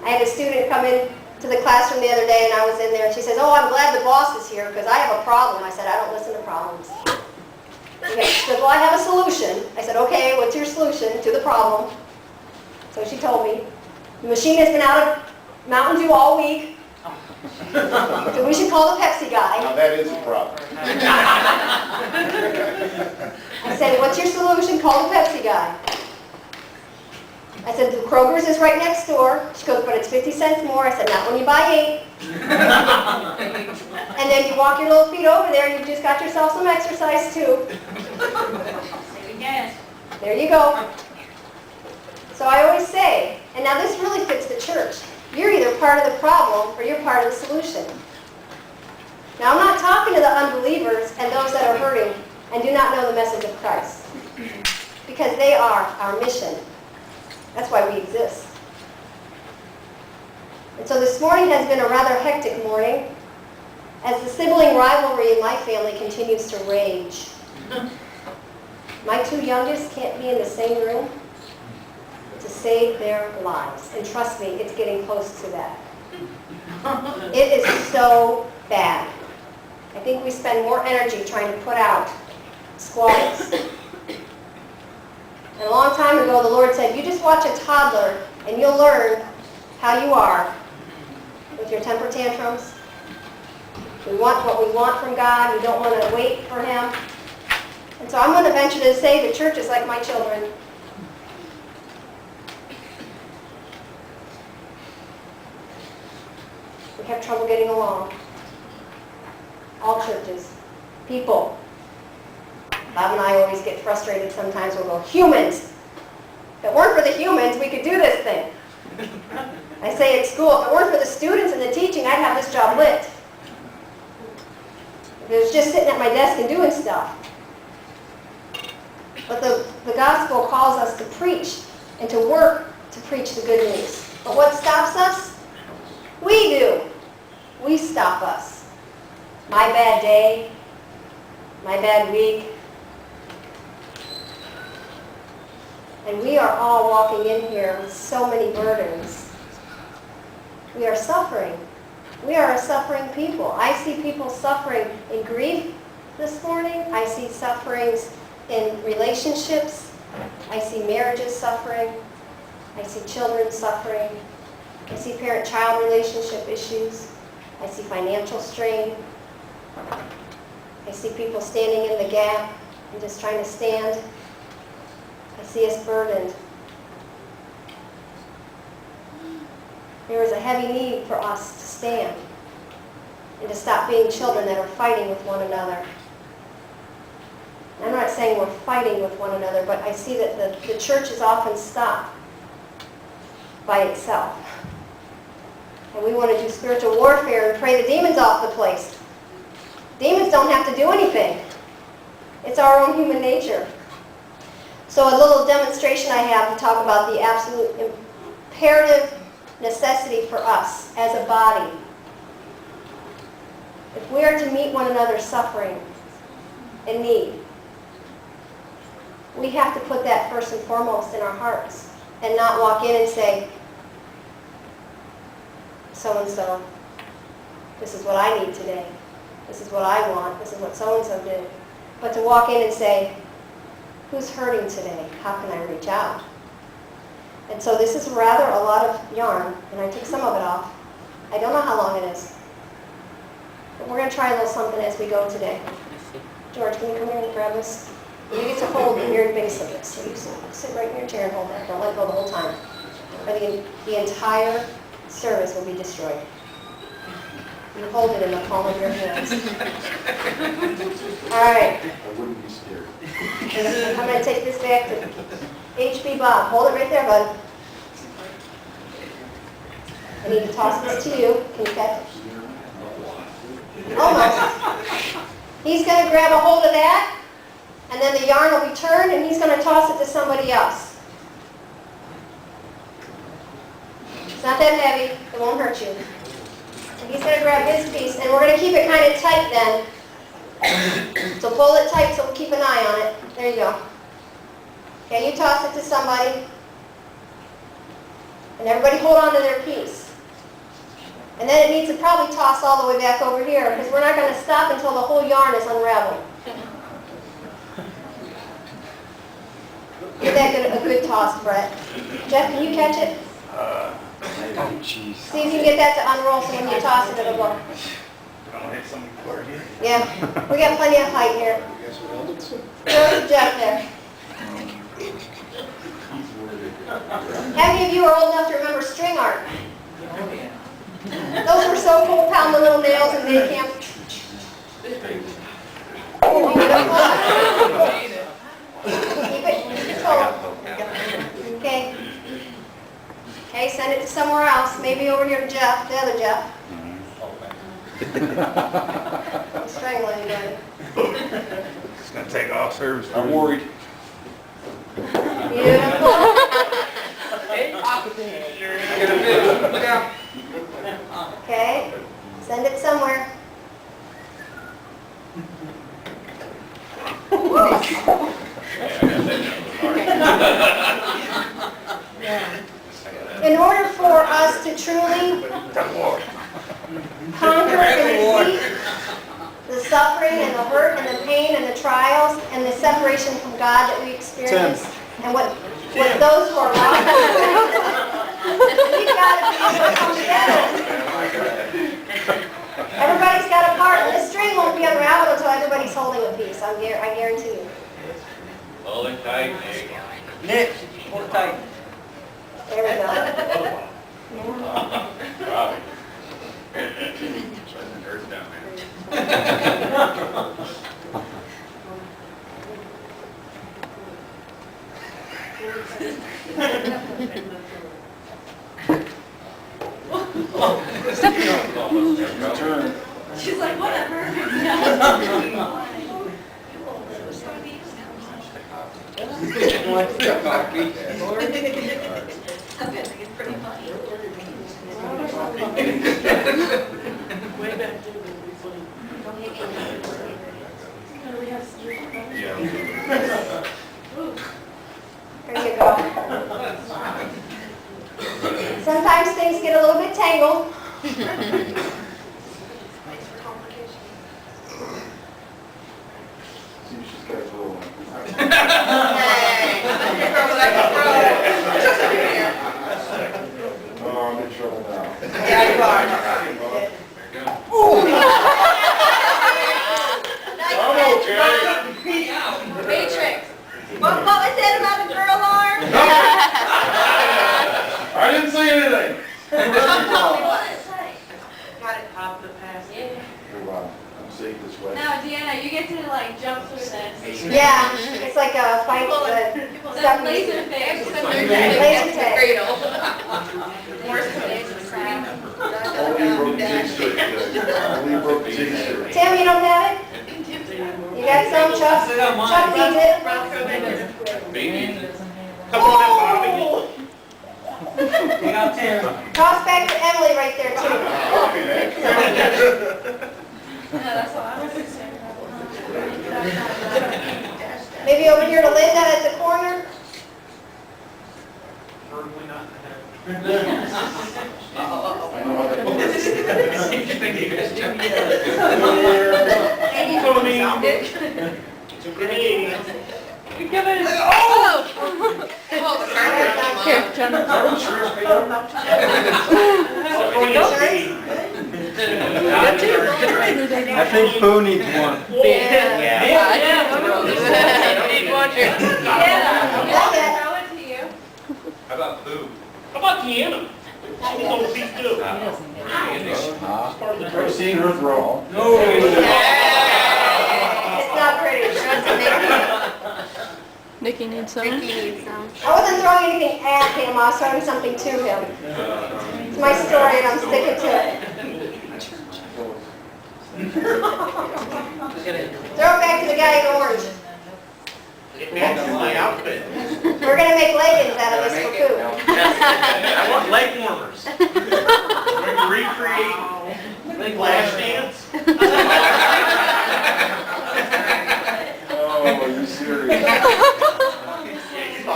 I had a student come in to the classroom the other day, and I was in there, and she says, "Oh, I'm glad the boss is here because I have a problem." I said, "I don't listen to problems." Okay, she said, "Well, I have a solution." I said, "Okay, what's your solution to the problem?" So she told me, "The machine has been out of Mountain Dew all week, so we should call the Pepsi guy." Now that is a problem. I said, "What's your solution? Call the Pepsi guy." I said, "The Kroger's is right next door." She goes, "But it's 50 cents more." I said, "Not when you buy 8. And then you walk your little feet over there and you've just got yourself some exercise too. There you go. So I always say, and now this really fits the church, you're either part of the problem or you're part of the solution. Now I'm not talking to the unbelievers and those that are hurting and do not know the message of Christ. Because they are our mission. That's why we exist. And so this morning has been a rather hectic morning as the sibling rivalry in my family continues to rage. My 2 youngest can't be in the same room to save their lives. And trust me, it's getting close to that. It is so bad. I think we spend more energy trying to put out squabbles. And a long time ago, the Lord said, you just watch a toddler and you'll learn how you are with your temper tantrums. We want what we want from God. We don't want to wait for Him. And so I'm going to venture to say the church is like my children. We have trouble getting along. All churches. People. Bob and I always get frustrated sometimes. We'll go, humans. If it weren't for the humans, we could do this thing. I say at school, if it weren't for the students and the teaching, I'd have this job lit. If it was just sitting at my desk and doing stuff. But the gospel calls us to preach and to work to preach the good news. But what stops us? We do. We stop us. My bad day, my bad week. And we are all walking in here with so many burdens. We are suffering. We are a suffering people. I see people suffering in grief this morning. I see sufferings in relationships. I see marriages suffering. I see children suffering. I see parent-child relationship issues. I see financial strain. I see people standing in the gap and just trying to stand. I see us burdened. There is a heavy need for us to stand and to stop being children that are fighting with one another. I'm not saying we're fighting with one another, but I see that the church is often stopped by itself. And we want to do spiritual warfare and pray the demons off the place. Demons don't have to do anything. It's our own human nature. So a little demonstration I have to talk about the absolute imperative necessity for us as a body. If we are to meet one another's suffering and need, we have to put that first and foremost in our hearts and not walk in and say, so-and-so, this is what I need today. This is what I want. This is what so-and-so did. But to walk in and say, who's hurting today? How can I reach out? And so this is rather a lot of yarn, and I took some of it off. I don't know how long it is. But we're going to try a little something as we go today. George, can you come here and grab this? You get to hold the very base of it. So you sit right in your chair and hold that. Don't let go the whole time. Or the entire service will be destroyed. You hold it in the palm of your hands. All right. I wouldn't be scared. I'm going to take this back to HB Bob. Hold it right there, bud. I need to toss this to you. Can you catch it? Almost. He's going to grab a hold of that, and then the yarn will be turned, and he's going to toss it to somebody else. It's not that heavy. It won't hurt you. And he's going to grab his piece, and we're going to keep it kind of tight then. So pull it tight so we'll keep an eye on it. There you go. Okay, you toss it to somebody. And everybody hold on to their piece. And then it needs to probably toss all the way back over here, because we're not going to stop until the whole yarn is unraveled. Give that a good toss, Brett. Jeff, can you catch it? Oh, jeez. See if you can get that to unroll so when you toss it, it'll go. I'll hit something for you. Yeah, we got plenty of height here. There's Jeff there. How many of you are old enough to remember string art? Those were so cool, pound the little nails in day camp. Keep it cold. Okay. Okay, send it to somewhere else, maybe over here to Jeff, the other Jeff. I'm strangling anybody. It's gonna take off service. I'm worried. Beautiful. Look out. Okay, send it somewhere. In order for us to truly conquer and defeat the suffering and the hurt and the pain and the trials and the separation from God that we experience, and what those who are lost, we've got to be able to come together. Everybody's got a part, and the string won't be unraveled until everybody's holding a piece. I guarantee you. Hold it tight, Nick. Nick, hold it tight. There we go. Robbie. Shutting the earth down, man. Turn. She's like, whatever. It's pretty funny. Way back. There you go. Sometimes things get a little bit tangled. Seems she's got a little one. Oh, I'm in trouble now. Yeah, you are. I'm okay. Matrix. What was it about the girl arm? I didn't see anything. What did it say? Got it off the pass. Yeah. I'm safe this way. Now, Deanna, you get to like jump through this. Yeah, it's like a fight with stuff. Laser tag. Laser tag. More space and crap. Only broke the T-shirt. Only broke the T-shirt. Tim, you don't have it? You got some? Chuck? Chuck needs it. Baby. Come on up, Bobby. You got 10. Toss back to Emily right there, too. No, that's all I was saying. Maybe over here to Linda at the corner. Probably not. I know how that works. Here, John. I think Pooh needs one. Yeah. Throw it to you. How about Pooh? How about Deanna? She's on the beat too. I've seen her throw. No. It's not pretty. Nikki needs some. I wasn't throwing anything at him, I was throwing something to him. It's my story and I'm sticking to it. Throw it back to the guy in orange. That's my outfit. We're going to make leggings out of this for Pooh. I want leg warmers. We're going to recreate flash dance. Oh, are you serious?